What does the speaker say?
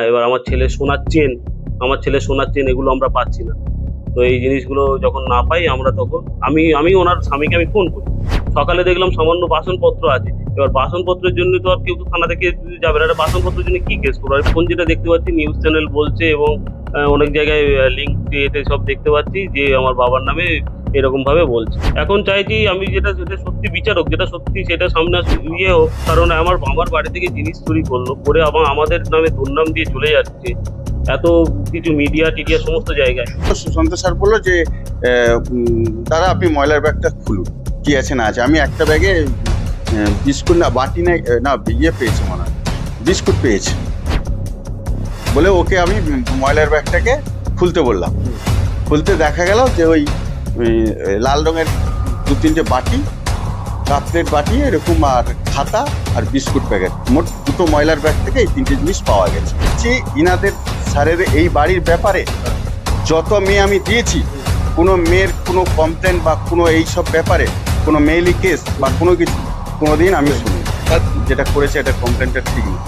এবার আমার ছেলে সোনার চেন এগুলো আমরা পাচ্ছি না। তো এই জিনিসগুলো যখন না পাই আমরা তখন আমি ওনার স্বামীকে আমি ফোন করি। সকালে দেখলাম সামান্য বাসনপত্র আছে। এবার বাসনপত্রের জন্য তো আর কেউ তো থানা থেকে যাবে না, একটা বাসনপত্রের জন্য কি কেস করবো? এখন যেটা দেখতে পাচ্ছি নিউজ চ্যানেল বলছে এবং অনেক জায়গায় লিঙ্ক এতে সব দেখতে পাচ্ছি যে আমার বাবার নামে এরকম ভাবে বলছে। এখন চাইছি আমি যেটা সত্যি বিচারক, যেটা সত্যি সেটা সামনে ইয়ে হোক। কারণ আমার বাড়ি থেকে জিনিস চুরি করলো করে আমাদের নামে দুর্নাম দিয়ে চলে যাচ্ছে এত কিছু মিডিয়া টিডিয়া সমস্ত জায়গায়। সুশান্ত স্যার বললো যে দাদা আপনি ময়লার ব্যাগটা খুলুন, কি আছে না আছে। আমি একটা ব্যাগে বিস্কুট না বাটি না ইয়ে পেয়েছি, মনে হয় বিস্কুট পেয়েছি বলে ওকে আমি ময়লার ব্যাগটাকে খুলতে বললাম। খুলতে দেখা গেল যে ওই লাল রঙের 2-3টে বাটি, কাপ প্লেট বাটি এরকম, আর খাতা আর বিস্কুট প্যাকেট, মোট 2টো ময়লার ব্যাগ থেকে এই 3টে জিনিস পাওয়া গেছে। যে ইনাদের স্যারের এই বাড়ির ব্যাপারে যত মেয়ে আমি দিয়েছি, কোনো মেয়ের কোনো কমপ্লেন বা কোনো এইসব ব্যাপারে কোনো মেইলি কেস বা কোনো কিছু কোনোদিন আমি শুনি। যেটা করেছে এটা কমপ্লেনটা ঠিক না।